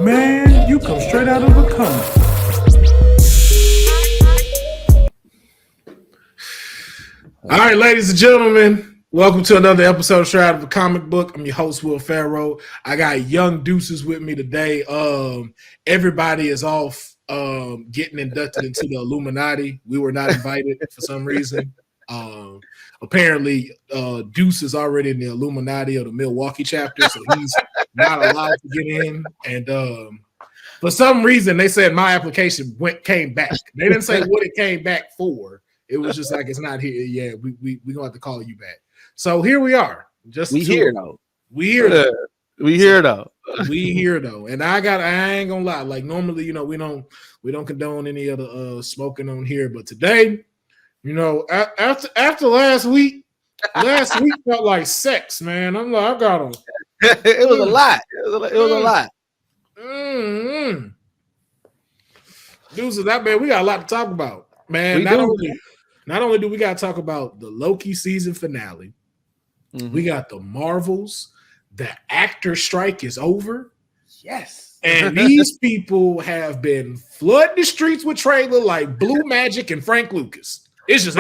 Man, you come straight out of a comic. All right, ladies and gentlemen, welcome to another episode of Straight Out of a Comic Book. I'm your host, Will Pharaoh. I got young Deuces with me today. Everybody is off getting inducted into the Illuminati. We were not invited for some reason. Apparently, Deuce is already in the Illuminati of the Milwaukee chapter, so he's not allowed to get in. And for some reason, they said my application came back. They didn't say what it came back for. It was just like, it's not here. Yeah, we gonna have to call you back. So here we are. We here though. We here though. And I ain't gonna lie. Like normally, we don't condone any of the smoking on here, but today, after last week felt like sex, man. I'm like, I got them. It was a lot. It was a lot. Mm-hmm. Dudes, that man, we got a lot to talk about, man. Not only do we got to talk about the Loki season finale, we got the Marvels. The actor strike is over. Yes. And these people have been flooding the streets with trailer like Blue Magic and Frank Lucas. It's just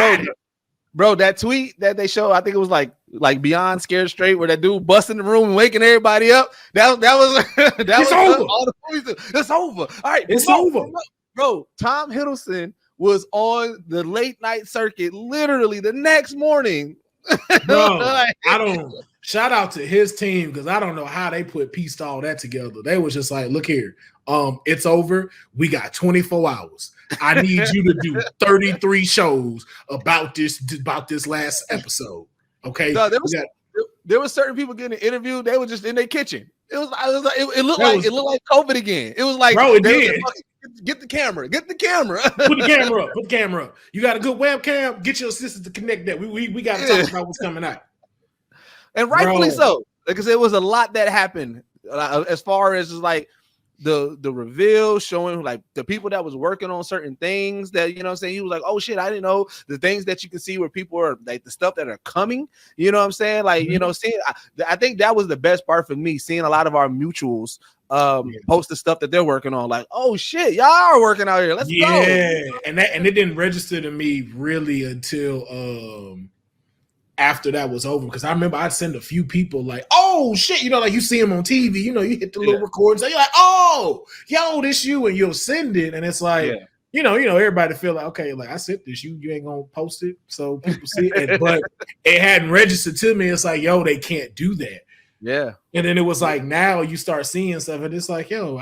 bro, that tweet that they showed, I think it was like Beyond Scared Straight, where that dude busting the room and waking everybody up. That was it's over. All the movies. It's over. All right, it's over. Bro, Tom Hiddleston was on the late night circuit literally the next morning. Bro, shout out to his team, because I don't know how they pieced all that together. They was just like, look here, it's over. We got 24 hours. I need you to do 33 shows about this last episode. Okay. No, there was certain people getting interviewed. They were just in their kitchen. It looked like COVID again. It was like, bro, it did. Get the camera. Put the camera up. You got a good webcam? Get your assistant to connect that. We got to talk about what's coming out. And rightfully so, because it was a lot that happened as far as just like the reveal, showing like the people that was working on certain things that, you know what I'm saying? He was like, oh shit, I didn't know the things that you can see where people are like the stuff that are coming, you know what I'm saying? Like, seeing, I think that was the best part for me, seeing a lot of our mutuals post the stuff that they're working on, like, oh shit, y'all are working out here. Let's go. And it didn't register to me really until after that was over, because I remember I'd send a few people like, oh shit, like you see them on TV, you hit the little record, and you're like, oh, yo, this you, and you'll send it, and it's like, everybody feel like, okay, like I sent this, you ain't gonna post it so people see it, but it hadn't registered to me. It's like, yo, they can't do that. Yeah. And then it was like, now you start seeing stuff, and it's like, yo,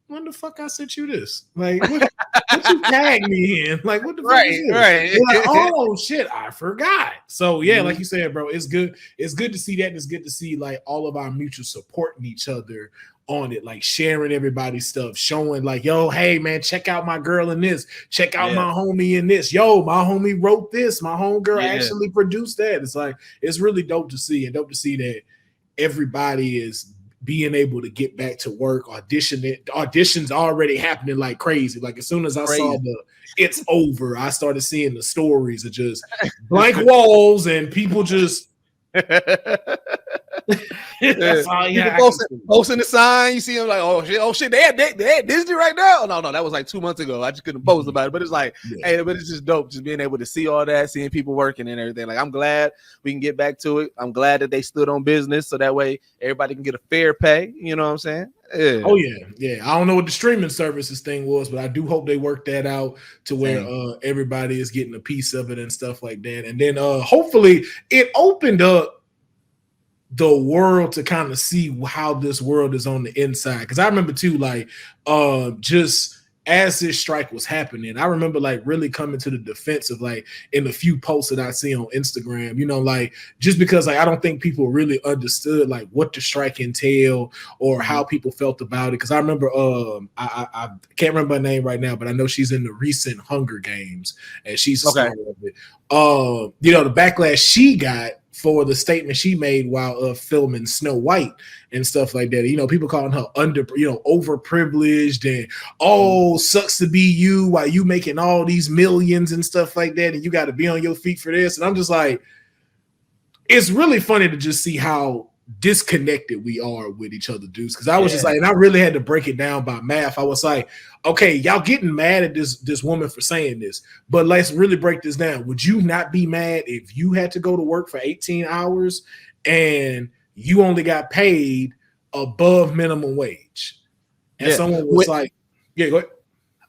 when the fuck I sent you this? Like, what you tagged me in? Like, what the fuck is this? Right. Like, oh shit, I forgot. So yeah, like you said, bro, it's good. It's good to see that. It's good to see like all of our mutuals supporting each other on it, like sharing everybody's stuff, showing like, yo, hey man, check out my girl in this. Check out my homie in this. Yo, my homie wrote this. My homegirl actually produced that. It's like, it's really dope to see, and dope to see that everybody is being able to get back to work, auditions already happening like crazy. Like as soon as I saw it's over, I started seeing the stories of just blank walls and people just that's all posting the sign. You see them like, oh shit, they had Disney right now. No, that was like 2 months ago. I just couldn't post about it, but it's like, hey, but it's just dope, just being able to see all that, seeing people working and everything. Like, I'm glad we can get back to it. I'm glad that they stood on business, so that way everybody can get a fair pay. You know what I'm saying? Yeah. Oh yeah. I don't know what the streaming services thing was, but I do hope they work that out to where everybody is getting a piece of it and stuff like that. And then hopefully it opened up the world to kind of see how this world is on the inside. Because I remember too, like just as this strike was happening, I remember like really coming to the defense of like in the few posts that I see on Instagram, like just because like I don't think people really understood like what the strike entailed or how people felt about it. Because I remember I can't remember her name right now, but I know she's in the recent Hunger Games and she's a star of it. The backlash she got for the statement she made while filming Snow White and stuff like that. You know, people calling her overprivileged and sucks to be you while you making all these millions and stuff like that, and you got to be on your feet for this. And I'm just like, it's really funny to just see how disconnected we are with each other, dudes. Because I was just like, and I really had to break it down by math. I was like, okay, y'all getting mad at this woman for saying this, but let's really break this down. Would you not be mad if you had to go to work for 18 hours and you only got paid above minimum wage? And someone was like, yeah, go ahead.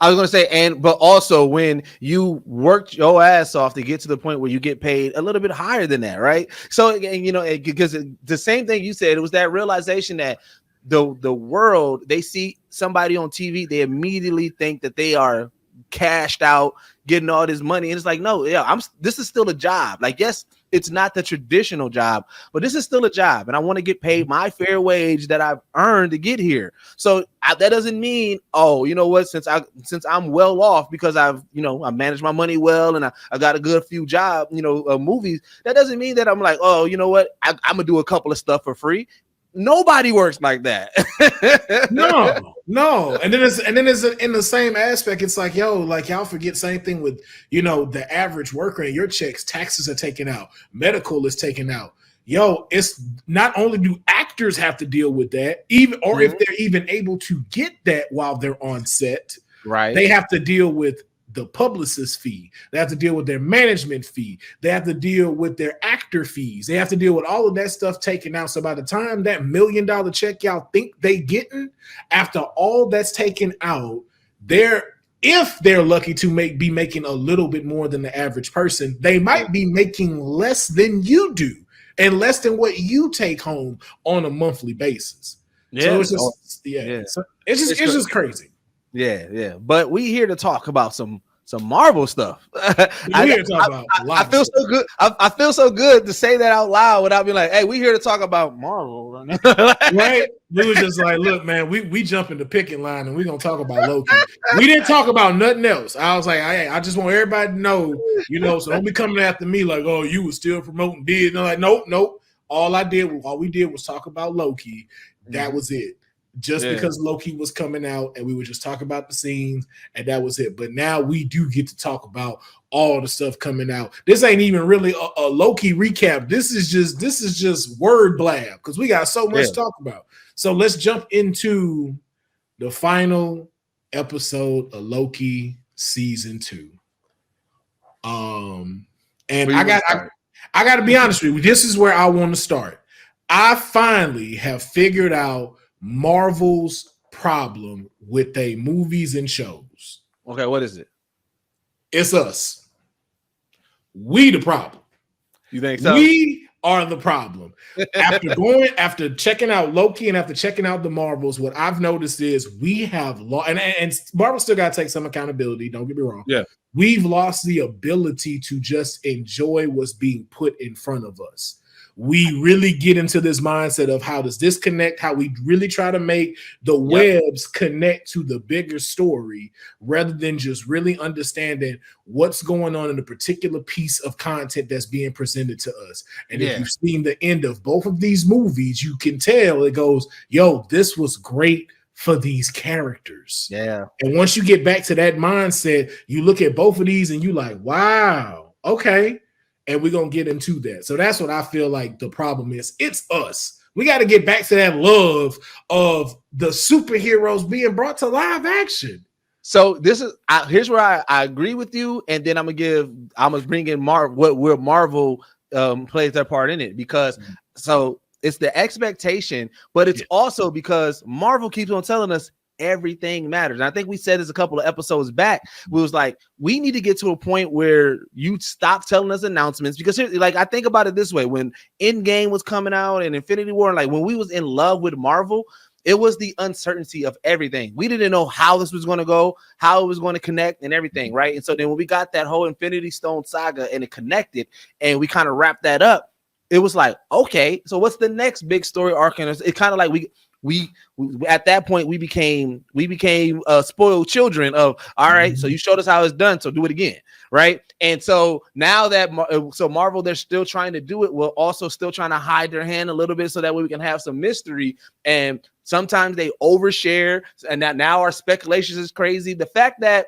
I was going to say, but also when you worked your ass off to get to the point where you get paid a little bit higher than that, right? So, you know, because the same thing you said, it was that realization that the world, they see somebody on TV, they immediately think that they are cashed out, getting all this money. And it's like, no, this is still a job. Like, yes, it's not the traditional job, but this is still a job. And I want to get paid my fair wage that I've earned to get here. So that doesn't mean, oh, you know what, since I'm well off because I managed my money well and I got a good few movies. That doesn't mean that I'm like, oh, you know what, I'm going to do a couple of stuff for free. Nobody works like that. No. And then it's in the same aspect. It's like, yo, like y'all forget same thing with, the average worker and your checks, taxes are taken out, medical is taken out. Yo, it's not only do actors have to deal with that, even or if they're even able to get that while they're on set, right? They have to deal with the publicist fee. They have to deal with their management fee. They have to deal with their actor fees. They have to deal with all of that stuff taken out. So by the time that $1 million check y'all think they getting, after all that's taken out, if they're lucky to be making a little bit more than the average person, they might be making less than you do and less than what you take home on a monthly basis. So it's just So it's just crazy. Yeah. But we here to talk about some Marvel stuff. I feel so good. I feel so good to say that out loud without being like, "Hey, we here to talk about Marvel." Right? We was just like, "Look, man, we jump in the picking line and we gonna talk about Loki." We didn't talk about nothing else. I was like, "Hey, I just want everybody to know, so don't be coming after me like, oh, you was still promoting did." And I'm like, nope. All we did was talk about Loki. That was it. Because Loki was coming out and we would just talk about the scenes and that was it. But now we do get to talk about all the stuff coming out. This ain't even really a Loki recap. This is just word blab because we got so much to talk about. So let's jump into the final episode of Loki season 2. And I got to be honest with you. This is where I want to start. I finally have figured out Marvel's problem with their movies and shows. Okay, what is it? It's us. We the problem. You think so? We are the problem. After checking out Loki and after checking out the Marvels, what I've noticed is we have lost, and Marvel still got to take some accountability. Don't get me wrong. Yeah, we've lost the ability to just enjoy what's being put in front of us. We really get into this mindset of how does this connect, how we really try to make the webs connect to the bigger story rather than just really understanding what's going on in a particular piece of content that's being presented to us. And if you've seen the end of both of these movies, you can tell it goes, yo, this was great for these characters. Yeah. And once you get back to that mindset, you look at both of these and you like, wow, okay. And we're going to get into that. So that's what I feel like the problem is. It's us. We got to get back to that love of the superheroes being brought to live action. So here's where I agree with you. And then I'm going to bring in where Marvel plays their part in it, because so it's the expectation, but it's also because Marvel keeps on telling us everything matters. And I think we said this a couple of episodes back. We was like, we need to get to a point where you stop telling us announcements, because like I think about it this way: when Endgame was coming out and Infinity War, like when we was in love with Marvel, it was the uncertainty of everything. We didn't know how this was going to go, how it was going to connect and everything, right? And so then when we got that whole Infinity Stone saga and it connected and we kind of wrapped that up, it was like, okay, so what's the next big story arc? And it kind of like we at that point we became spoiled children of, all right, so you showed us how it's done, so do it again, right? And so now that Marvel, they're still trying to do it, we're also still trying to hide their hand a little bit so that way we can have some mystery. And sometimes they overshare, and now our speculations is crazy. The fact that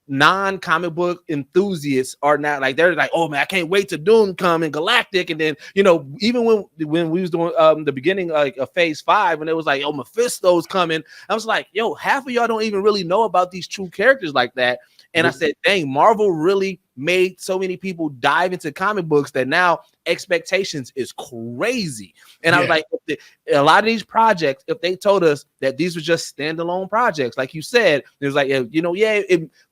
non-comic book enthusiasts are not like, they're like, oh man, I can't wait to Doom come and Galactic. And then, you know, even when we was doing the beginning like of phase 5, and it was like, oh, Mephisto's coming, I was like, yo, half of y'all don't even really know about these true characters like that. And I said, dang, Marvel really made so many people dive into comic books that now expectations is crazy. And I was like, a lot of these projects, if they told us that these were just standalone projects, like you said, it was like, you know,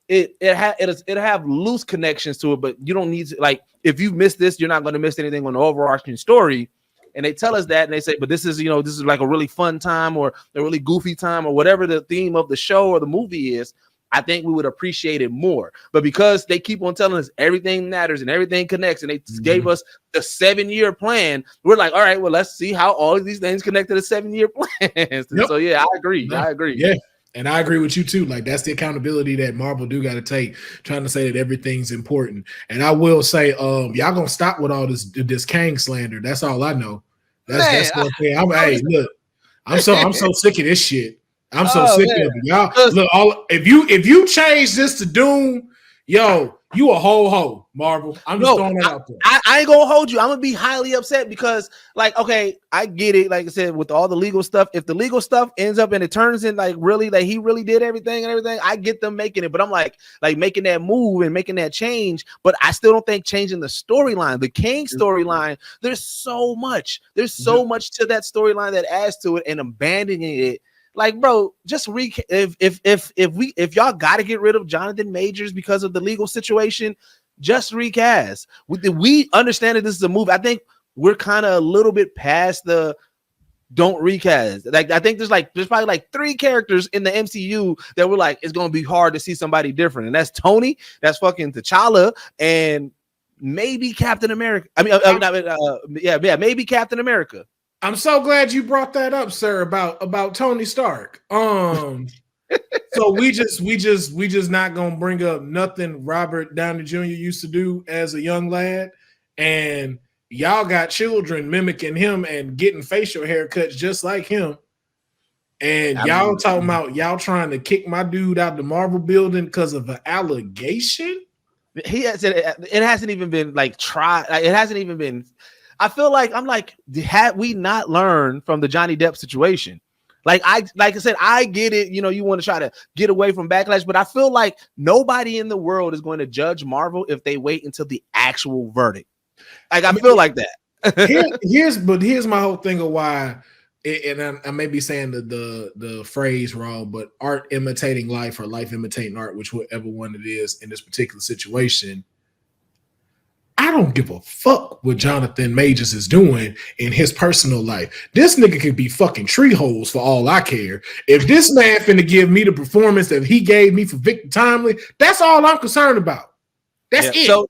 it'll have loose connections to it, but you don't need to, like, if you miss this, you're not going to miss anything on the overarching story. And they tell us that, and they say, but this is, you know, this is like a really fun time or a really goofy time or whatever the theme of the show or the movie is. I think we would appreciate it more. But because they keep on telling us everything matters and everything connects, and they gave us the 7-year plan, we're like, all right, well, let's see how all of these things connect to the 7-year plans. So yeah, I agree. Yeah. And I agree with you too. Like, that's the accountability that Marvel do got to take, trying to say that everything's important. And I will say, y'all gonna stop with all this Kang slander. That's all I know. That's one thing. I'm so sick of this shit. I'm so sick of it. Y'all look, if you change this to Doom, yo, you a ho, Marvel. I'm just throwing it out there. I ain't gonna hold you. I'm gonna be highly upset because, like, okay, I get it. Like I said, with all the legal stuff, if the legal stuff ends up and it turns in like really, like he really did everything and everything, I get them making it. But I'm like making that move and making that change. But I still don't think changing the storyline, the King storyline, there's so much to that storyline that adds to it, and abandoning it. Like, bro, just if y'all got to get rid of Jonathan Majors because of the legal situation, just recast. We understand that this is a movie. I think we're kind of a little bit past the don't recast. Like, I think there's probably like 3 characters in the MCU that we're like, it's gonna be hard to see somebody different, and that's Tony, that's fucking T'Challa, and maybe Captain America. Maybe Captain America. I'm so glad you brought that up, sir, about Tony Stark. So we just not gonna bring up nothing Robert Downey Jr. used to do as a young lad, and y'all got children mimicking him and getting facial haircuts just like him. And y'all talking about y'all trying to kick my dude out the Marvel building because of an allegation? It hasn't even been like tried. It hasn't even been. I feel like had we not learned from the Johnny Depp situation? Like I said, I get it. You know, you want to try to get away from backlash, but I feel like nobody in the world is going to judge Marvel if they wait until the actual verdict. Like, I feel like that. Here's my whole thing of why, and I may be saying the phrase wrong, but art imitating life or life imitating art, whichever one it is in this particular situation. I don't give a fuck what Jonathan Majors is doing in his personal life. This nigga could be fucking tree holes for all I care. If this man finna give me the performance that he gave me for Victor Timely, that's all I'm concerned about. That's it. So,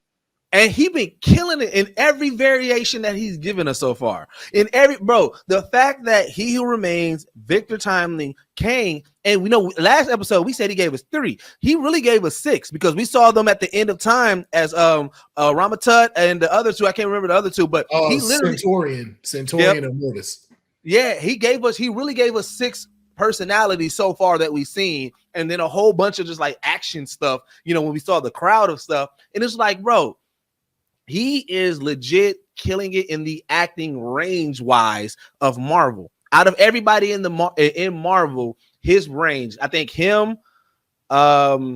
and he been killing it in every variation that he's given us so far. The fact that He Who Remains, Victor Timely, Kang, and we know last episode we said he gave us 3. He really gave us 6 because we saw them at the end of time as Ramatut and the other 2. I can't remember the other 2, but he literally Centurion and Mortis. Yeah, he really gave us 6 personalities so far that we've seen, and then a whole bunch of just like action stuff, you know, when we saw the crowd of stuff. And it's like, bro, he is legit killing it in the acting range wise of Marvel. Out of everybody in Marvel, his range, I think him, Scarlet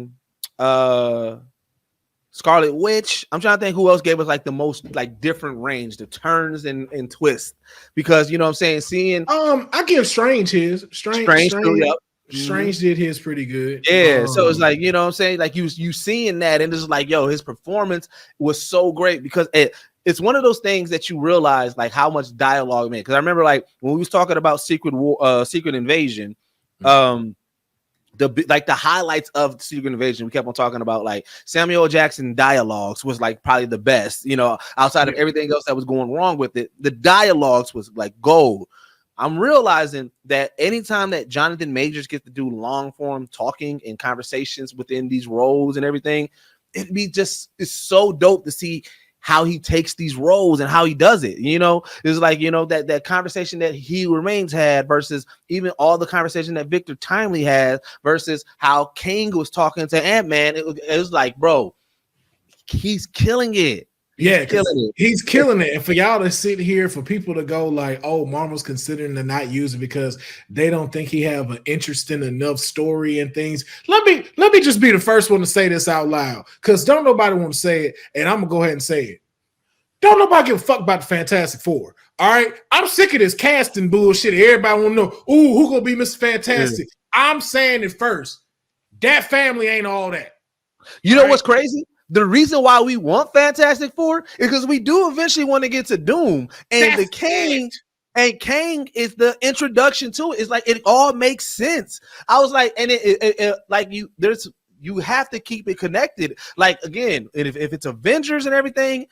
Witch. I'm trying to think who else gave us like the most like different range, the turns and twists. Because you know what I'm saying, seeing I give Strange his. Strange did his pretty good. Yeah, so it's like, you know what I'm saying, like you seeing that, and it's like, yo, his performance was so great because it's one of those things that you realize like how much dialogue made. Because I remember like when we was talking about Secret Invasion, the highlights of Secret Invasion, we kept on talking about like Samuel L. Jackson dialogues was like probably the best, you know, outside of everything else that was going wrong with it. The dialogues was like gold. I'm realizing that anytime that Jonathan Majors gets to do long form talking and conversations within these roles and everything, it's so dope to see how he takes these roles and how he does it. It's like, that conversation that He Remains had versus even all the conversation that Victor Timely had versus how Kang was talking to Ant-Man. It was like, bro, he's killing it. He's killing it. And for y'all to sit here, for people to go like, oh, Marvel's considering to not use it because they don't think he have an interesting enough story and things. Let me just be the first one to say this out loud, because don't nobody want to say it, and I'm gonna go ahead and say it. Don't nobody give a fuck about the Fantastic Four. All right, I'm sick of this casting bullshit. Everybody want to know, ooh, who gonna be Mr. Fantastic? I'm saying it first. That family ain't all that. You know what's crazy? The reason why we want Fantastic Four is because we do eventually want to get to Doom, and the Kang, and Kang is the introduction to it. It's like it all makes sense. I was like, and it like you have to keep it connected. Like again, if it's Avengers and everything,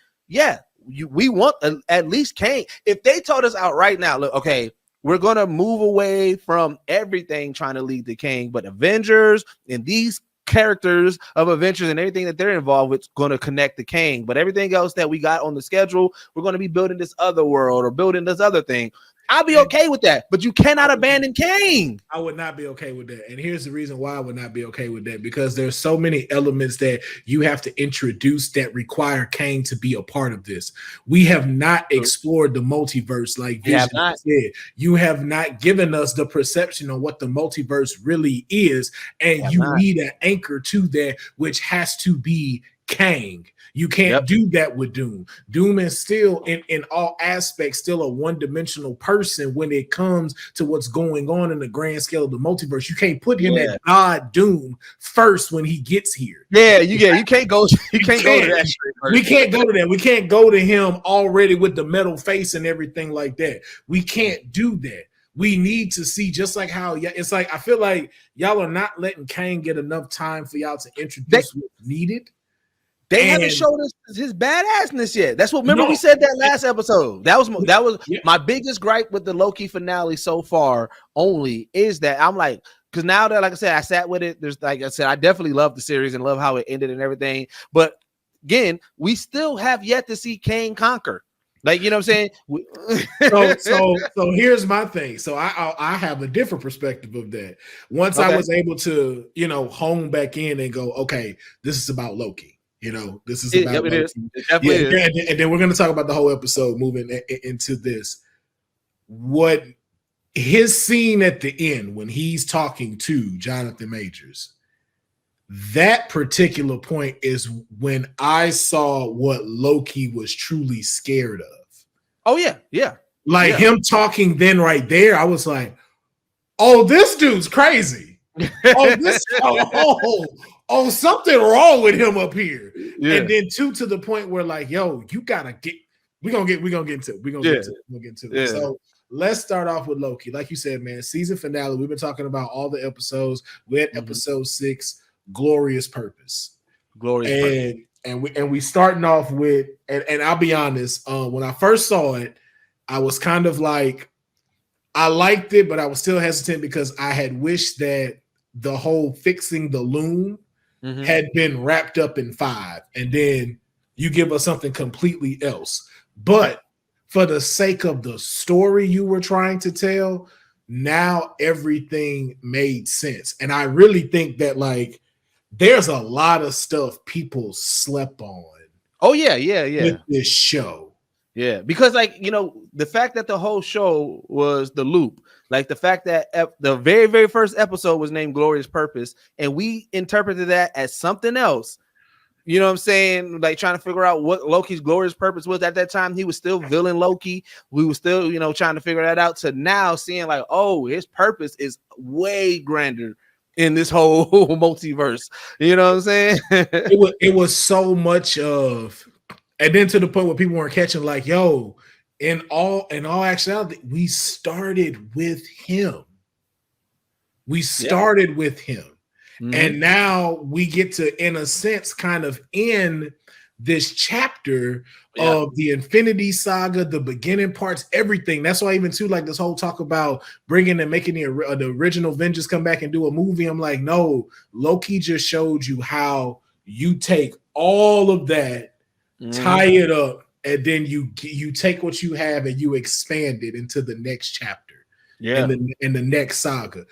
we want at least Kang. If they told us out right now, look, okay, we're gonna move away from everything trying to lead to Kang, but Avengers and these characters of Avengers and everything that they're involved with going to connect to Kang, but everything else that we got on the schedule, we're going to be building this other world or building this other thing. I'll be okay with that, but you cannot abandon Kang. I would not be okay with that. And here's the reason why I would not be okay with that, because there's so many elements that you have to introduce that require Kang to be a part of this. We have not explored the multiverse like Vision said. You have not given us the perception of what the multiverse really is, and you need an anchor to that, which has to be Kang. You can't do that with Doom. Doom is still in all aspects still a one-dimensional person when it comes to what's going on in the grand scale of the multiverse. You can't put him at God Doom first when he gets here. You can't go to that. We can't go to that. We can't go to him already with the metal face and everything like that. We can't do that. We need to see, just like how it's like, I feel like y'all are not letting Kang get enough time for y'all to introduce what's needed. They haven't showed us his badassness yet. That's what. Remember, we said that last episode. That was my biggest gripe with the Loki finale so far. Only is that I'm like, because now that, like I said, I sat with it. There's, like I said, I definitely love the series and love how it ended and everything. But again, we still have yet to see Kang conquer. Like, you know what I'm saying? So here's my thing. So I have a different perspective of that. Once I was able to, hone back in and go, okay, this is about Loki. This is about Loki. It definitely is. And then we're going to talk about the whole episode moving into this. What his scene at the end when he's talking to Jonathan Majors, that particular point is when I saw what Loki was truly scared of. Oh, yeah. Like him talking then right there, I was like, oh, this dude's crazy. Something wrong with him up here. Yeah. And then to the point where like, yo, you gotta get, we're gonna get into it. So let's start off with Loki. Like you said, man, season finale. We've been talking about all the episodes. We're at episode 6, Glorious Purpose. And we starting off with, and I'll be honest, when I first saw it, I was kind of like, I liked it, but I was still hesitant because I had wished that the whole fixing the loom had been wrapped up in 5, and then you give us something completely else. But for the sake of the story you were trying to tell, now everything made sense. And I really think that like there's a lot of stuff people slept on. Oh yeah. With this show. Yeah, because like, the fact that the whole show was the loop, like the fact that the very, very first episode was named Glorious Purpose, and we interpreted that as something else. You know what I'm saying? Like trying to figure out what Loki's glorious purpose was at that time. He was still villain Loki. We were still, trying to figure that out, to now seeing like, oh, his purpose is way grander in this whole multiverse. You know what I'm saying? it was so much of. And then to the point where people weren't catching, like, yo, in all actuality, we started with him. With him. Mm-hmm. And now we get to, in a sense, kind of end this chapter of the Infinity Saga, the beginning parts, everything. That's why even too, like this whole talk about bringing and making the original Avengers come back and do a movie. I'm like, no, Loki just showed you how you take all of that, tie it up, and then you take what you have and you expand it into the next chapter. In the next saga.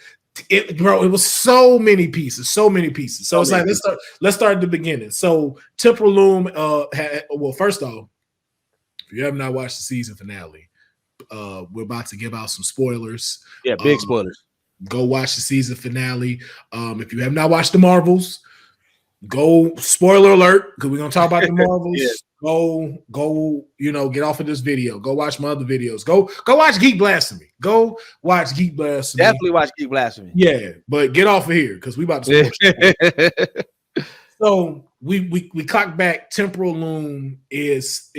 It was so many pieces. So it's like let's start at the beginning. So Temporal Loom well, first off, if you have not watched the season finale, we're about to give out some spoilers. Yeah, big spoilers. Go watch the season finale. If you have not watched the Marvels, go spoiler alert, because we're gonna talk about the Marvels. Go, get off of this video. Go watch my other videos. Go watch Geek Blasphemy. Go watch Geek Blasphemy. Definitely watch Geek Blasphemy. Yeah, but get off of here because we about to spoil. So we clock back. Temporal Loom is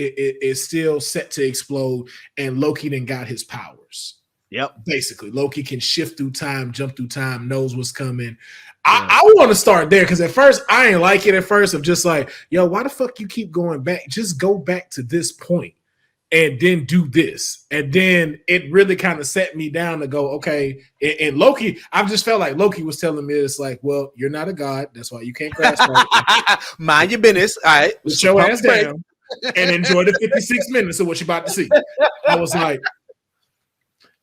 still set to explode, and Loki then got his powers. Yep. Basically, Loki can shift through time, jump through time, knows what's coming. I want to start there because at first I ain't like it. At first, I'm just like, yo, why the fuck you keep going back? Just go back to this point and then do this. And then it really kind of set me down to go, okay. And Loki, I just felt like Loki was telling me it's like, well, you're not a god. That's why you can't crash. Mind your business. All right. Put your ass down and enjoy the 56 minutes of what you're about to see. I was like,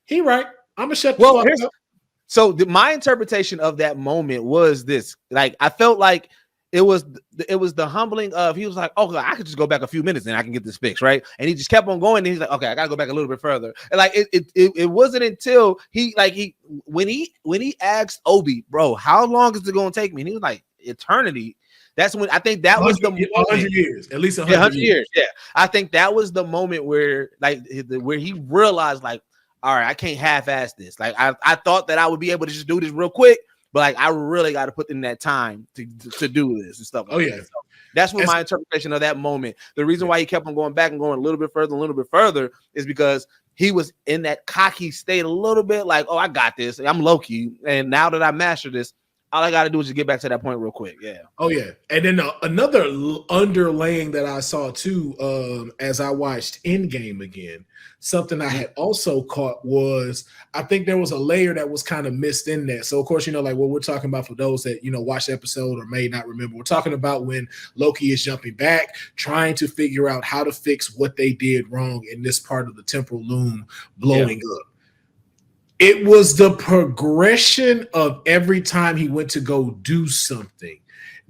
he right. I'm going to shut the fuck up. So my interpretation of that moment was this: like I felt like it was the humbling of, he was like, oh, I could just go back a few minutes and I can get this fixed, right? And he just kept on going. And he's like, okay, I gotta go back a little bit further. And like it wasn't until when he asked Obi, bro, how long is it gonna take me? And he was like, eternity. That's when I think that was the 100 years, at least 100 years. Yeah, I think that was the moment where where he realized like, all right, I can't half-ass this. Like I thought that I would be able to just do this real quick, but like I really got to put in that time to do this and stuff. Like that. So that's what my interpretation of that moment. The reason why he kept on going back and going a little bit further is because he was in that cocky state a little bit, like, oh, I got this. I'm Loki, and now that I mastered this, all I got to do is just get back to that point real quick. Yeah. Oh, yeah. And then another underlaying that I saw, too, as I watched Endgame again, something I had also caught was I think there was a layer that was kind of missed in there. So, of course, like what we're talking about for those that, watch the episode or may not remember, we're talking about when Loki is jumping back, trying to figure out how to fix what they did wrong in this part of the temporal loom blowing up. It was the progression of every time he went to go do something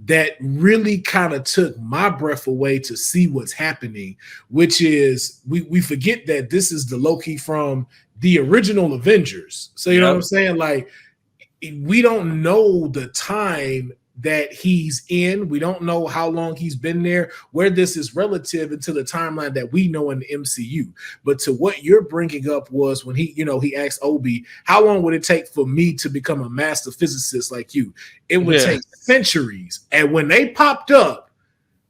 that really kind of took my breath away to see what's happening, which is we forget that this is the Loki from the original Avengers. So, you know what I'm saying? Like, we don't know the time that he's in. We don't know how long he's been there, where this is relative into the timeline that we know in the MCU. But to what you're bringing up was when he asked Obi, how long would it take for me to become a master physicist like you? It would take centuries. And when they popped up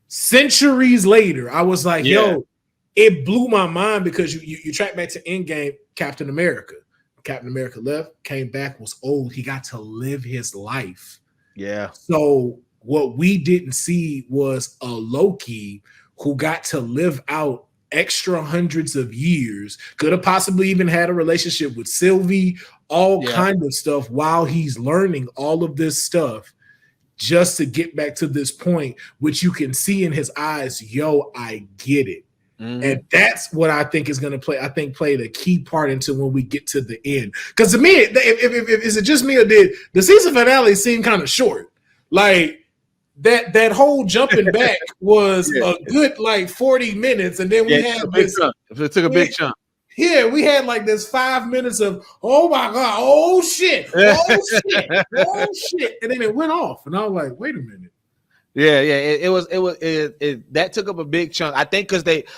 centuries later, I was like, yo, it blew my mind because you track back to Endgame, Captain America. Captain America left, came back, was old. He got to live his life. Yeah. So what we didn't see was a Loki who got to live out extra hundreds of years, could have possibly even had a relationship with Sylvie, all kind of stuff while he's learning all of this stuff just to get back to this point, which you can see in his eyes, yo, I get it. And that's what I think is going to play the key part into when we get to the end. Because to me, if is it just me or did the season finale seem kind of short? Like that whole jumping back was a good like 40 minutes, and then we had this. It took a big chunk. Yeah, we had like this 5 minutes of oh my god, oh shit, oh shit, and then it went off, and I was like, wait a minute. Yeah, it that took up a big chunk. I think because and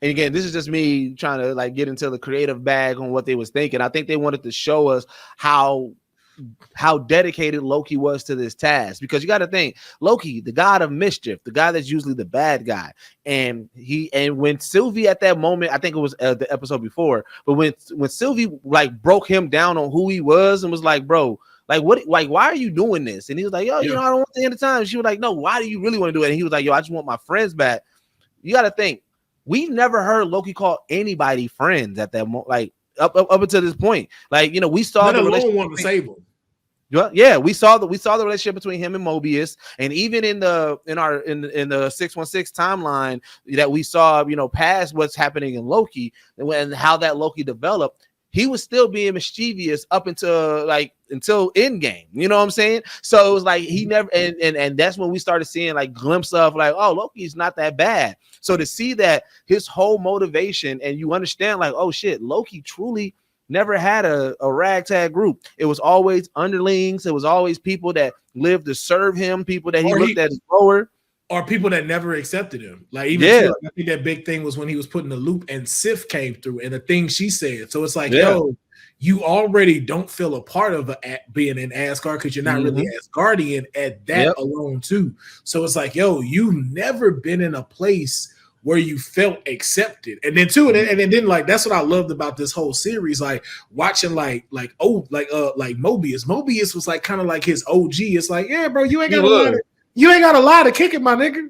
again, this is just me trying to like get into the creative bag on what they was thinking. I think they wanted to show us how dedicated Loki was to this task, because you got to think Loki, the god of mischief, the guy that's usually the bad guy, and when Sylvie at that moment, I think it was the episode before, but when Sylvie like broke him down on who he was and was like, bro, Like, what? Like, why are you doing this? And he was like, yo, you know, I don't want the end of time. She was like, no, why do you really want to do it? And he was like, yo, I just want my friends back. You got to think, we never heard Loki call anybody friends at that moment, like up until this point. Like, you know, we saw the relationship. Want to save him. Yeah, we saw the relationship between him and Mobius, and even in the 616 timeline that we saw, you know, past what's happening in Loki and how that Loki developed, he was still being mischievous up until Endgame. You know what I'm saying? So it was like he never, and that's when we started seeing like glimpse of like, oh, Loki's not that bad. So to see that his whole motivation, and you understand like, oh shit, Loki truly never had a ragtag group. It was always underlings. It was always people that lived to serve him, people that he looked at as lower. Or people that never accepted him. Like, even I think that big thing was when he was put in the loop and Sif came through and the thing she said. So it's like, yo, you already don't feel a part of being in Asgard because you're not really Asgardian at that alone too. So it's like, yo, you've never been in a place where you felt accepted. And then too, and then like that's what I loved about this whole series, like watching like Mobius. Mobius was like kind of like his OG. It's like, yeah, bro, you ain't got a lie to kick it, my nigga.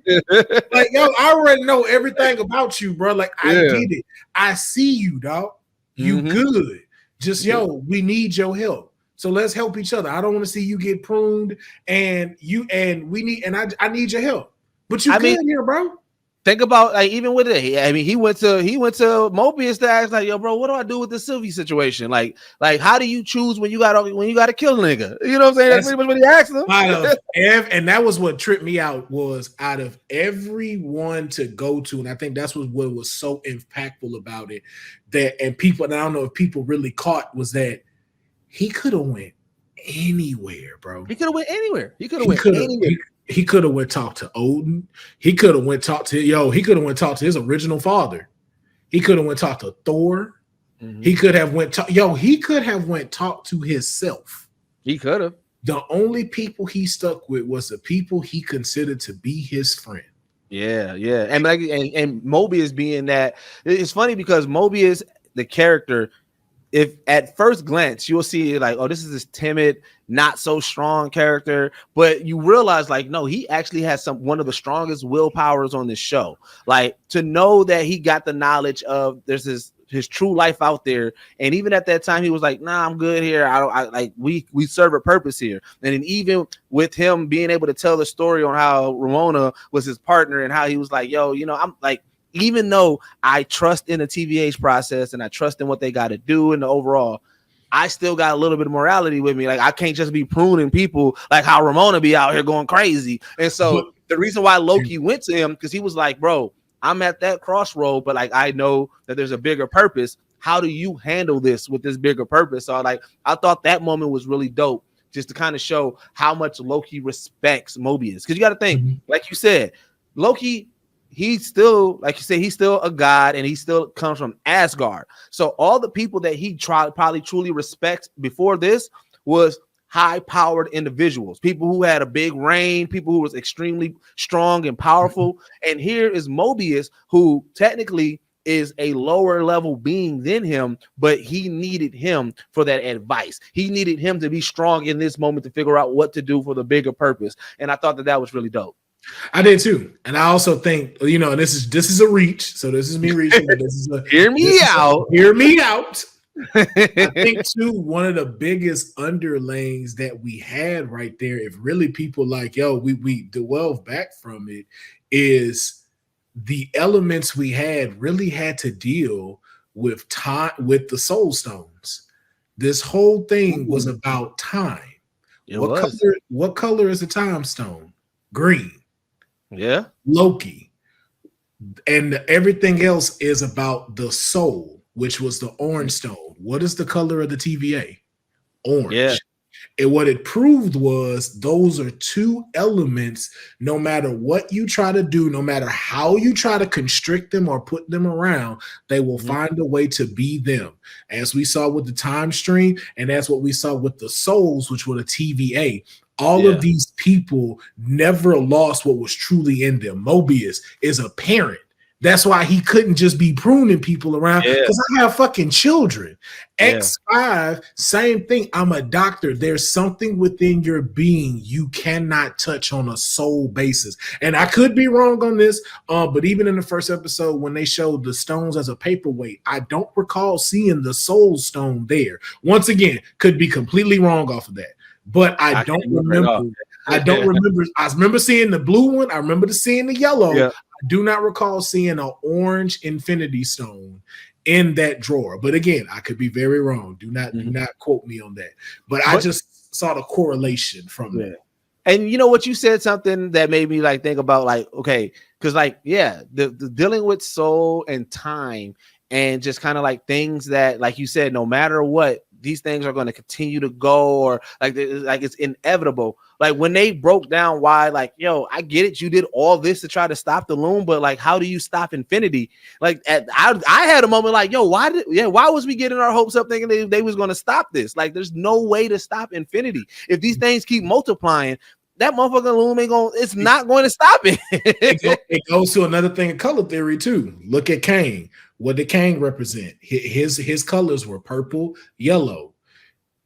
Like, yo, I already know everything about you, bro. Like, I get it. I see you, dog. You good. Just yo, we need your help. So let's help each other. I don't want to see you get pruned, and I need your help. But you good here, bro. Think about like even with it. I mean, he went to Mobius to ask like, yo, bro, what do I do with the Sylvie situation? Like how do you choose when you gotta kill a nigga? You know what I'm saying? That's pretty much what he asked him. And that was what tripped me out, was out of everyone to go to, and I think that's what was so impactful about it. And I don't know if people really caught, was that he could have went anywhere, bro. He could have went anywhere. He could have went talk to Odin. He could have went talk to his original father. He could have went talk to Thor. He could have went talk to himself. He could have. The only people he stuck with was the people he considered to be his friend. Yeah. And like and Mobius being that, it's funny because Mobius, the character, if at first glance you'll see like, oh, this is this timid, not so strong character, but you realize like, no, he actually has one of the strongest willpowers on this show. Like, to know that he got the knowledge of there's his true life out there, and even at that time he was like, nah, I'm good here. We serve a purpose here. And then even with him being able to tell the story on how Ramona was his partner and how he was like, yo, you know, I'm like, even though I trust in the TVH process and I trust in what they got to do in the overall, I still got a little bit of morality with me. Like, I can't just be pruning people like how Ramona be out here going crazy. And so the reason why Loki went to him, because he was like, bro, I'm at that crossroad, but like, I know that there's a bigger purpose. How do you handle this with this bigger purpose? So like, I thought that moment was really dope, just to kind of show how much Loki respects Mobius. Because you got to think, like you said, Loki, he's still, like you said, he's still a god, and he still comes from Asgard. So all the people that he probably truly respects before this was high-powered individuals, people who had a big reign, people who was extremely strong and powerful. And here is Mobius, who technically is a lower level being than him, but he needed him for that advice. He needed him to be strong in this moment to figure out what to do for the bigger purpose. And I thought that was really dope. I did too, and I also think, you know, this is a reach, so this is me reaching. But this is hear me out. I think too, one of the biggest underlays that we had right there, if really people like, yo, we delve back from it, is the elements we really had to deal with time, with the soul stones. This whole thing was about time. What color is the time stone? Green. Yeah. Loki. And everything else is about the soul, which was the orange stone. What is the color of the TVA? Orange. Yeah. And what it proved was those are two elements, no matter what you try to do, no matter how you try to constrict them or put them around, they will find a way to be them. As we saw with the time stream, and that's what we saw with the souls, which were the TVA. All of these people never lost what was truly in them. Mobius is a parent That's why he couldn't just be pruning people around, because I have fucking children. X5, same thing. I'm a doctor. There's something within your being you cannot touch on a soul basis. And I could be wrong on this, but even in the first episode, when they showed the stones as a paperweight, I don't recall seeing the soul stone there. Once again, could be completely wrong off of that. But I don't remember. I don't remember. I remember seeing the blue one. I remember seeing the yellow. Yeah. I do not recall seeing an orange infinity stone in that drawer. But again, I could be very wrong. Do not quote me on that. But I just saw the correlation from that. And you know what, you said something that made me like think about like, okay, because like, yeah, the dealing with soul and time and just kind of like things that, like you said, no matter what, these things are going to continue to go, or like it's inevitable. Like when they broke down why, like, yo, I get it, you did all this to try to stop the loom, but like, how do you stop infinity? Like I had a moment like, yo, why was we getting our hopes up thinking they was going to stop this? Like, there's no way to stop infinity. If these things keep multiplying, that motherfucking loom it's not going to stop it. It goes to another thing in color theory too. Look at Kang. What did Kang represent? His colors were purple, yellow.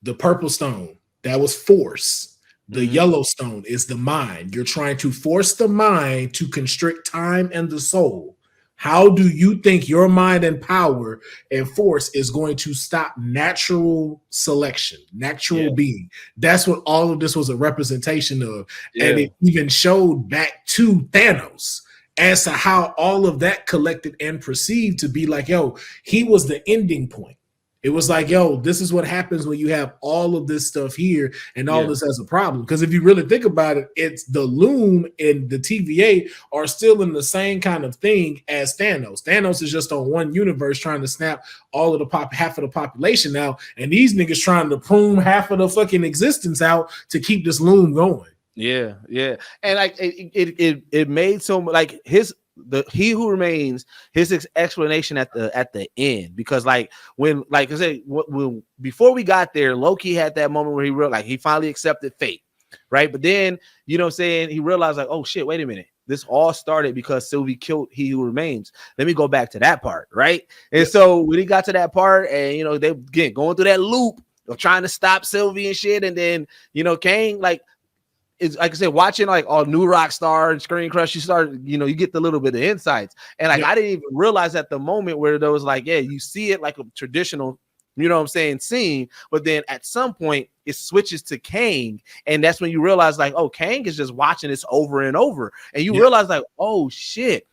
The purple stone, that was force. The yellow stone is the mind. You're trying to force the mind to constrict time and the soul. How do you think your mind and power and force is going to stop natural selection, natural being? That's what all of this was a representation of. And it even showed back to Thanos as to how all of that collected and perceived to be like, yo, he was the ending point. It was like, yo, this is what happens when you have all of this stuff here and all this as a problem. Because if you really think about it, it's the loom and the TVA are still in the same kind of thing as Thanos. Thanos is just on one universe trying to snap all of the half of the population out, and these niggas trying to prune half of the fucking existence out to keep this loom going. Yeah, and like it made so like He Who Remains, his explanation at the end, because like when, like I said, when before we got there, Loki had that moment where he realized, like, he finally accepted fate, right? But then, you know what I'm saying, he realized like, oh shit, wait a minute, this all started because Sylvie killed He Who Remains. Let me go back to that part, right? And so when he got to that part, and you know, they again going through that loop of trying to stop Sylvie and shit, and then you know, Kang, like, it's like I said, watching like all New Rockstar and Screen Crush, you start, you know, you get the little bit of insights. And like I didn't even realize at the moment where there was like, yeah, you see it like a traditional, you know what I'm saying, scene, but then at some point it switches to Kang, and that's when you realize like, oh, Kang is just watching this over and over, and you realize like, oh shit,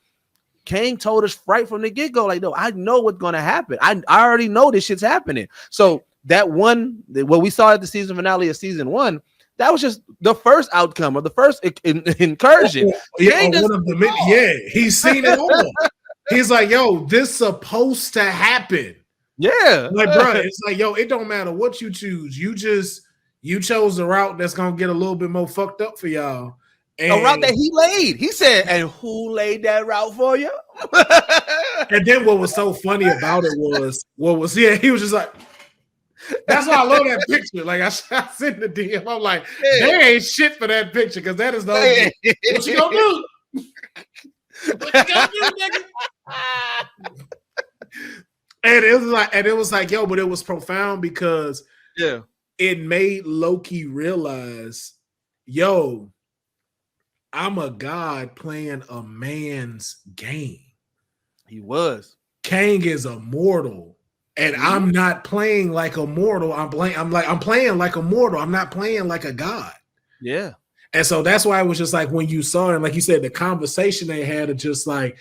Kang told us right from the get-go, like, no, I know what's gonna happen. I already know this shit's happening. So that one, what we saw at the season finale of season 1, that was just the first outcome, or the first incursion. He's seen it all. He's like, yo, this supposed to happen. Yeah. Like, bro, it's like, yo, it don't matter what you choose. You chose the route that's going to get a little bit more fucked up for y'all. And a route that he laid. He said, and who laid that route for you? And then what was so funny about it was he was just like, that's why I love that picture. Like I sent the DM. I'm like, there ain't shit for that picture, because that is what you gonna do. What you gonna do, nigga? And it was like, yo, but it was profound because it made Loki realize, yo, I'm a god playing a man's game. He was. Kang is a mortal. And I'm not playing like a mortal. I'm playing like a mortal. I'm not playing like a god. Yeah. And so that's why it was just like when you saw it, and like you said, the conversation they had of just like,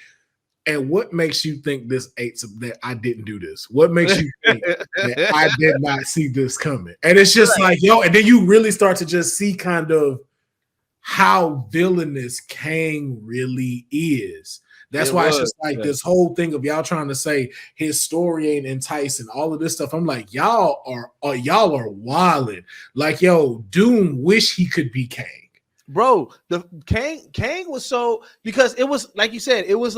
and what makes you think that I didn't do this? What makes you think that I did not see this coming? And it's just like, yo, and then you really start to just see kind of how villainous Kang really is. That's why it's just like this whole thing of y'all trying to say his story ain't enticing, all of this stuff. I'm like, y'all are wilding. Like, yo, Doom wish he could be Kang. Bro, the Kang was so, because it was like you said, it was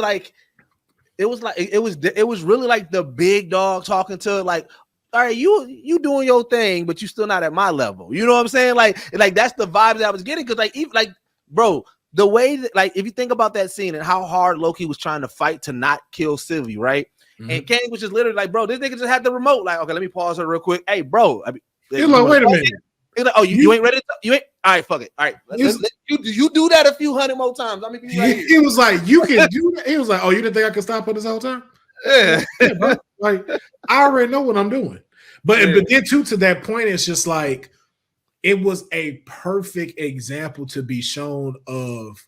really like the big dog talking to, like, all right, you doing your thing, but you still not at my level. You know what I'm saying? Like that's the vibes I was getting, because like, even like, bro, the way that, like, if you think about that scene and how hard Loki was trying to fight to not kill Sylvie, right? Mm-hmm. And Kang was just literally like, bro, this nigga just had the remote. Like, okay, let me pause it real quick. Hey, bro. He's like, wait a minute. He's like, oh, you ain't ready? You ain't? All right, fuck it. All right. You do that a few hundred more times. Let me be right here. He was like, you can do that. He was like, oh, you didn't think I could stop her this whole time? Yeah. Bro. Like, I already know what I'm doing. But then to that point, it's just like, it was a perfect example to be shown of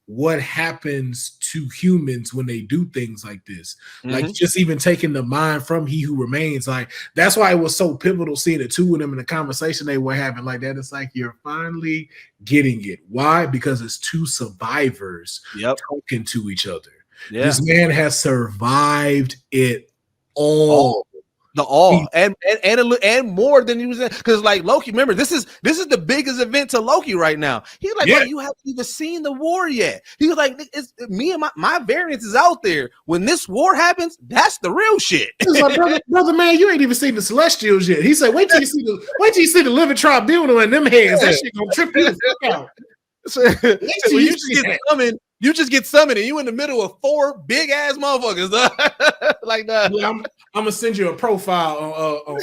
what happens to humans when they do things like this. Like, just even taking the mind from He Who Remains. Like, that's why it was so pivotal seeing the two of them in the conversation they were having like that. It's like, you're finally getting it. Why? Because it's two survivors talking to each other. Yeah. This man has survived it all. And more than he was in, because like Loki, remember, this is the biggest event to Loki right now. He's like, you haven't even seen the war yet. He was like, it's me and my variance is out there. When this war happens, that's the real shit. Like, brother, man, you ain't even seen the Celestials yet. He said, wait till you see the living tribunal in them hands. That shit gonna trip you the fuck out. So you just get summoned and you in the middle of 4 big ass motherfuckers. Like that. Yeah, I'm gonna send you a profile on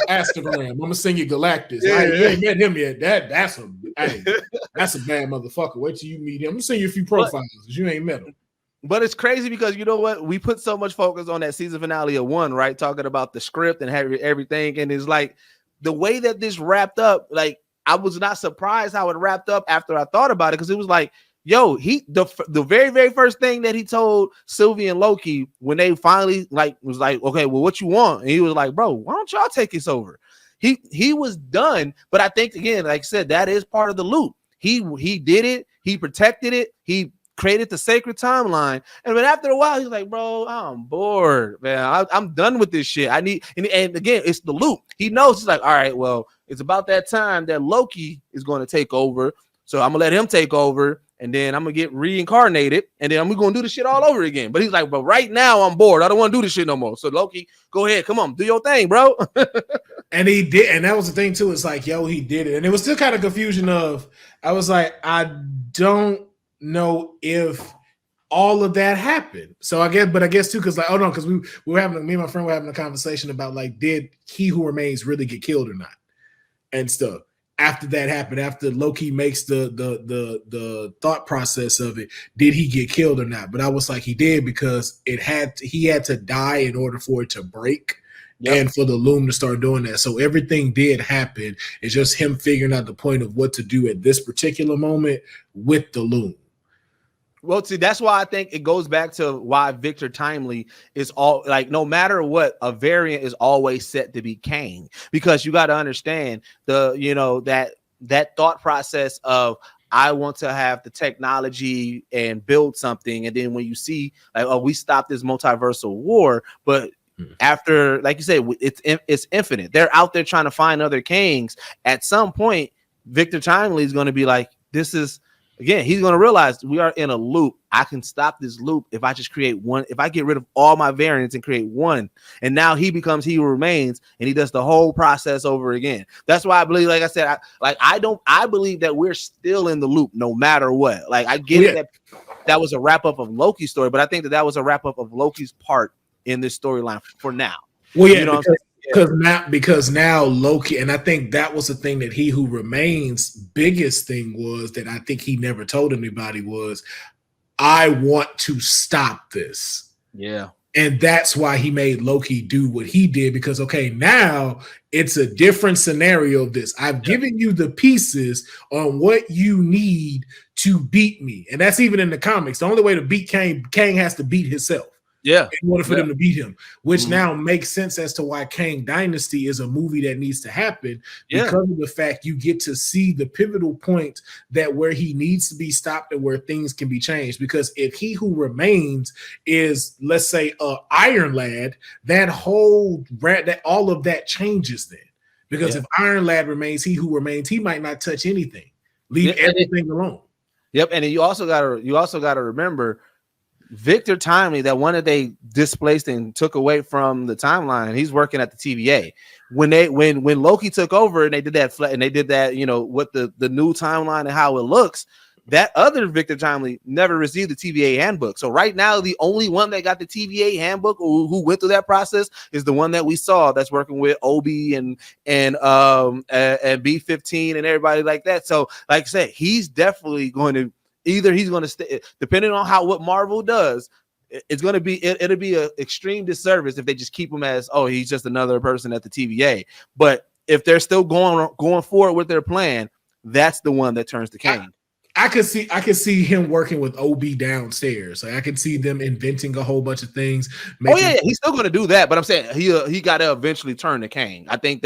Instagram. I'm gonna send you Galactus. You ain't met him yet. That's a bad motherfucker. Wait till you meet him. I'm gonna send you a few profiles because you ain't met him. But it's crazy because you know what? We put so much focus on that season finale of 1, right? Talking about the script and everything, and it's like the way that this wrapped up. Like, I was not surprised how it wrapped up after I thought about it, because it was like, yo, the very, very first thing that he told Sylvie and Loki when they finally was like, okay, well, what you want? And he was like, bro, why don't y'all take this over? He was done, but I think, again, like I said, that is part of the loop. He did it, he protected it, he created the sacred timeline, and then after a while, he's like, bro, I'm bored, man. I'm done with this shit. I need, and again, it's the loop. He knows. He's like, all right, well, it's about that time that Loki is going to take over, so I'm gonna let him take over. And then I'm gonna get reincarnated, and then I'm gonna do this shit all over again. But he's like, but right now I'm bored. I don't want to do this shit no more. So Loki, go ahead, come on, do your thing, bro. And he did, and that was the thing too. It's like, yo, he did it, and it was still kind of confusion of. I was like, I don't know if all of that happened. So I guess too, because like, oh no, because we were having, me and my friend were having a conversation about like, did He Who Remains really get killed or not, and stuff. After that happened, after Loki makes the thought process of it, did he get killed or not? But I was like, he did, because he had to die in order for it to break, and for the loom to start doing that. So everything did happen. It's just him figuring out the point of what to do at this particular moment with the loom. Well, see, that's why I think it goes back to why Victor Timely is all like, no matter what, a variant is always set to be Kang, because you got to understand that thought process of, I want to have the technology and build something. And then when you see like, oh, we stopped this multiversal war, but after, like you said, it's infinite. They're out there trying to find other Kangs. At some point, Victor Timely is going to be like, this is, again, he's going to realize we are in a loop. I can stop this loop if I just create one. If I get rid of all my variants and create one, and now he becomes He Who Remains, and he does the whole process over again. That's why I believe, like I said, I believe that we're still in the loop no matter what. Like, I get it that was a wrap up of Loki's story, but I think that was a wrap up of Loki's part in this storyline for now. Well, yeah, you know because now Loki, and I think that was the thing that He Who Remains' biggest thing was, that I think he never told anybody, was, I want to stop this. Yeah. And that's why he made Loki do what he did, because, okay, now it's a different scenario of this. I've given you the pieces on what you need to beat me. And that's even in the comics. The only way to beat Kang has to beat himself. Yeah, in order for them to beat him, which now makes sense as to why Kang Dynasty is a movie that needs to happen, because of the fact you get to see the pivotal point that where he needs to be stopped and where things can be changed. Because if He Who Remains is, let's say, Iron Lad, that all of that changes then. Because if Iron Lad remains He Who Remains, he might not touch anything, leave everything alone. Yep, and you also gotta remember, Victor Timely, that one that they displaced and took away from the timeline, he's working at the TVA. When Loki took over and they did that, what the new timeline and how it looks, that other Victor Timely never received the TVA handbook. So right now, the only one that got the TVA handbook or who went through that process is the one that we saw that's working with Obi and B15 and everybody like that. So like I said, he's definitely going to he's going to stay, depending on what Marvel does. It's going to be it'll be an extreme disservice if they just keep him as, oh, he's just another person at the TVA. But if they're still going forward with their plan, that's the one that turns to Kang. I could see him working with OB downstairs. Like I could see them inventing a whole bunch of things. He's still going to do that, but I'm saying he got to eventually turn to Kang. I think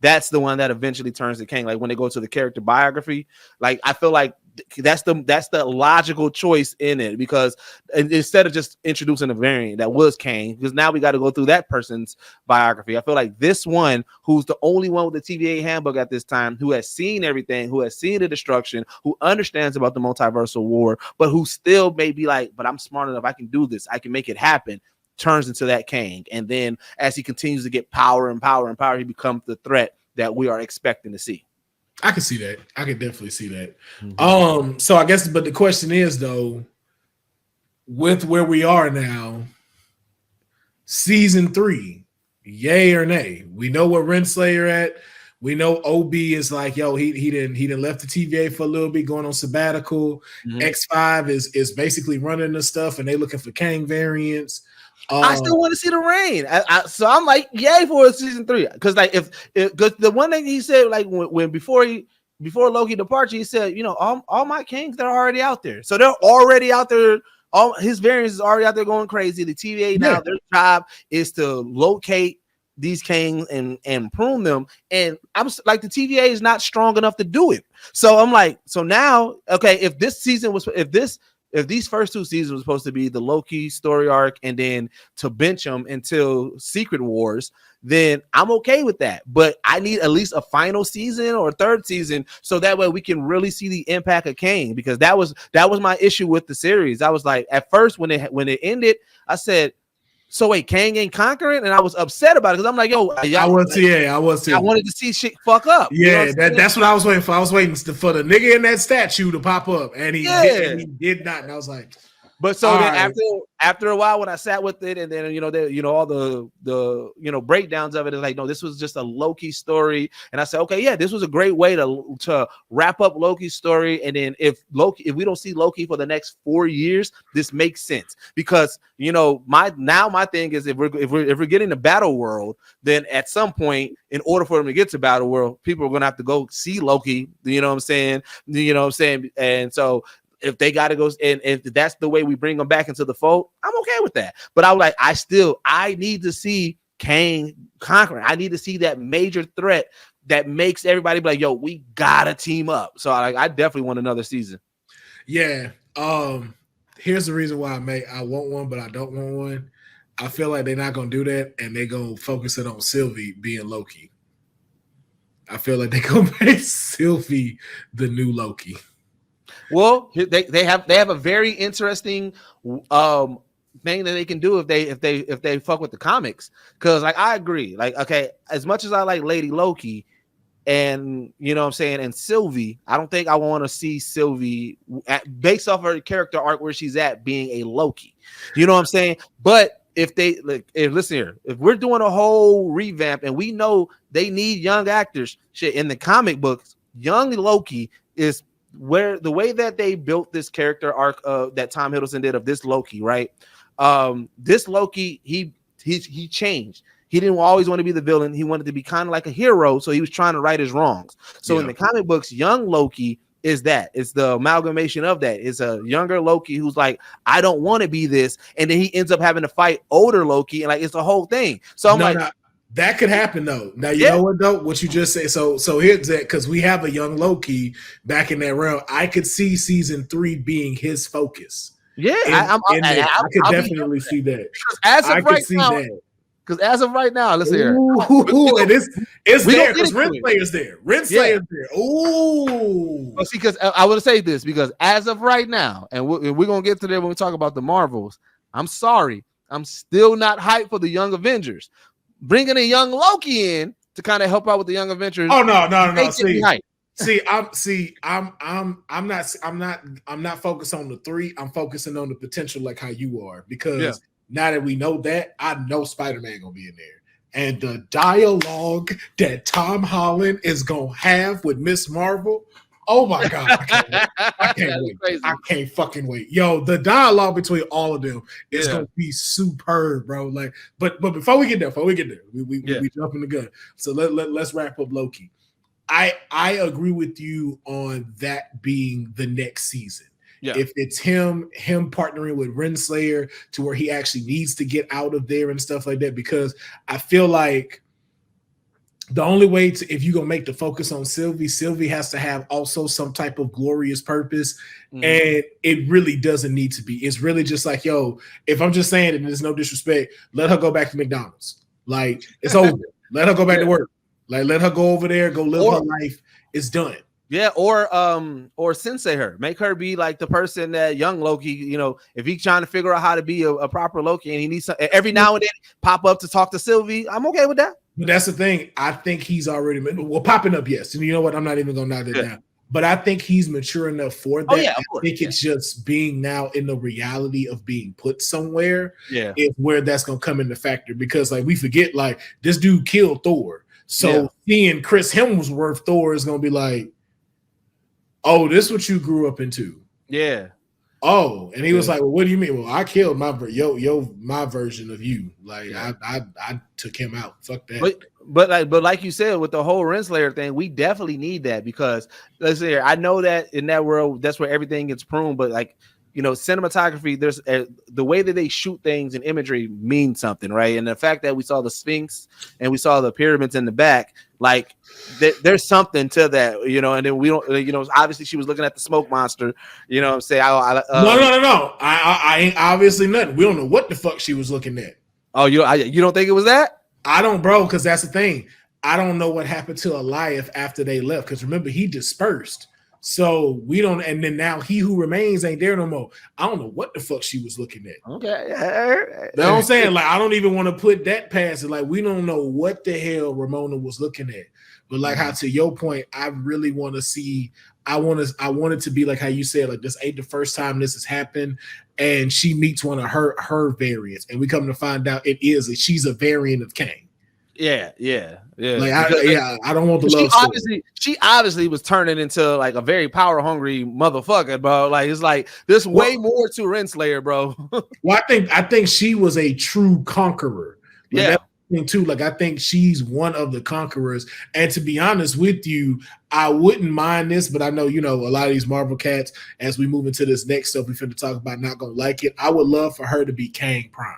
that's the one that eventually turns to Kang. Like when they go to the character biography, like I feel like that's the logical choice in it, because instead of just introducing a variant that was Kang, because now we got to go through that person's biography. I feel like this one, who's the only one with the TVA handbook at this time, who has seen everything, who has seen the destruction, who understands about the multiversal war, but who still may be like, but I'm smart enough, I can do this, I can make it happen, turns into that Kang. And then as he continues to get power and power and power, he becomes the threat that we are expecting to see. I can see that. I can definitely see that. Mm-hmm. So I guess, but the question is though, with where we are now, season 3, yay or nay? We know what Renslayer at. We know OB is like, yo, he didn't left the TVA for a little bit, going on sabbatical. Mm-hmm. X5 is basically running the stuff, and they looking for Kang variants. I still want to see the rain. So I'm like, yay for season 3. Because like because the one thing he said, like when before Loki departure, he said, you know, all my Kangs, they're already out there. So they're already out there. All his variants is already out there going crazy. The TVA now, their job is to locate these Kangs and prune them. And I'm like, the TVA is not strong enough to do it. So I'm like, so now, okay, if these first 2 seasons were supposed to be the Loki story arc and then to bench them until Secret Wars, then I'm okay with that. But I need at least a final season or a 3rd season, so that way we can really see the impact of Kang, because that was my issue with the series. I was like, at first when it ended, I said, so wait, Kang ain't conquering? And I was upset about it, because I'm like, yo, I was too. I wanted to see shit fuck up. Yeah, you know that's what I was waiting for. I was waiting for the nigga in that statue to pop up, and he did not. And I was like, but so then after a while, when I sat with it, and then all the breakdowns of it, is like, no, this was just a Loki story. And I said, okay, yeah, this was a great way to wrap up Loki's story. And then if we don't see Loki for the next 4 years, this makes sense, because my thing is, if we're getting to Battle World, then at some point, in order for them to get to Battle World, people are going to have to go see Loki. You know what I'm saying? And so if they got to go, and if that's the way we bring them back into the fold, I'm okay with that. But I was like, I need to see Kang conquering. I need to see that major threat that makes everybody be like, yo, we gotta team up. So I definitely want another season. Yeah. Here's the reason why I want one, but I don't want one. I feel like they're not gonna do that, and they're gonna focus it on Sylvie being Loki. I feel like they're gonna make Sylvie the new Loki. Well, they have a very interesting thing that they can do if they fuck with the comics. Because like, I agree, like, okay, as much as I like Lady Loki, and and Sylvie, I don't think I want to see Sylvie based off her character arc where she's at being a Loki. You know what I'm saying? But listen here, if we're doing a whole revamp, and we know they need young actors, shit, in the comic books, young Loki is where the way that they built this character arc that Tom Hiddleston did of this Loki, right? This Loki, he changed. He didn't always want to be the villain. He wanted to be kind of like a hero, so he was trying to right his wrongs. So in the comic books, young Loki is that. It's the amalgamation of that. It's a younger Loki who's like, I don't want to be this, and then he ends up having to fight older Loki, and like, it's the whole thing. So that could happen though. Now you know what though? What you just said. So here's that, because we have a young Loki back in that realm. I could see season 3 being his focus. Yeah, I could definitely see that. Because as of right now, let's hear. Ooh, and it's there because Renslayer's there. Renslayer's there. Ooh. Well, see, because I would say this, because as of right now, and we're gonna get to there when we talk about the Marvels. I'm sorry, I'm still not hyped for the Young Avengers. Bringing a young Loki in to kind of help out with the Young Avengers. Oh no. See, I'm not focused on the 3. I'm focusing on the potential, like how you are, because now that we know that, I know Spider-Man gonna be in there. And the dialogue that Tom Holland is gonna have with Miss Marvel, oh my god, I can't wait. I can't wait. Crazy. I can't fucking wait. Yo, the dialogue between all of them is gonna be superb, bro. Like, but before we get there, we jumping the gun. So let's wrap up Loki. I agree with you on that being the next season. Yeah. If it's him partnering with Renslayer to where he actually needs to get out of there and stuff like that, because I feel like the only way to, if you're gonna make the focus on Sylvie has to have also some type of glorious purpose. And it really doesn't need to be. It's really just like, yo, if I'm just saying it and there's no disrespect, let her go back to McDonald's. Like, it's over. Let her go back to work. Like, let her go over there, go live her life. It's done. Yeah, or sensei her, make her be like the person that young Loki, you know, if he's trying to figure out how to be a proper Loki and he needs some, every now and then pop up to talk to Sylvie, I'm okay with that. But that's the thing. I think he's already popping up, yes. And you know what? I'm not even gonna knock that down. But I think he's mature enough for that. Oh, yeah, I think it's just being now in the reality of being put somewhere is where that's gonna come into factor. Because like we forget, like this dude killed Thor. So seeing Chris Hemsworth Thor is gonna be like, oh, this is what you grew up into. Yeah. Oh, and he was like, well, what do you mean? Well, I killed my version of you. Like I took him out. Fuck that. But like you said, with the whole Renslayer thing, we definitely need that, because let's say I know that in that world, that's where everything gets pruned. But like, you know, cinematography, there's the way that they shoot things and imagery means something, right? And the fact that we saw the Sphinx and we saw the pyramids in the back, like there's something to that, you know. And then we don't, you know, obviously she was looking at the smoke monster, you know what I'm saying? No. I ain't obviously nothing. We don't know what the fuck she was looking at. Oh, you don't think it was that? I don't, bro, because that's the thing. I don't know what happened to Eliath after they left, because remember, he dispersed. So we don't, and then now He Who Remains ain't there no more. I don't know what the fuck she was looking at. Okay. You know what I'm saying? Like, I don't even want to put that past it. Like, we don't know what the hell Ramona was looking at. But like how, to your point, I really want to see, I want it to be like how you said, like this ain't the first time this has happened. And she meets one of her variants. And we come to find out she's a variant of Kang. Yeah. Like I don't want the love story. She obviously was turning into like a very power hungry motherfucker, bro. Like it's like there's way more to Renslayer, bro. Well, I think she was a true conqueror. Like, yeah. Thing too. Like I think she's one of the conquerors. And to be honest with you, I wouldn't mind this, but I know, you know, a lot of these Marvel cats, as we move into this next stuff we finna talk about, not gonna like it. I would love for her to be Kang Prime.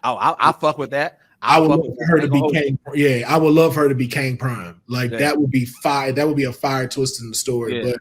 Oh, I fuck with that. I would love for her to be Kang. Yeah, I would love her to be Kang Prime. Like that would be fire. That would be a fire twist in the story. Yeah.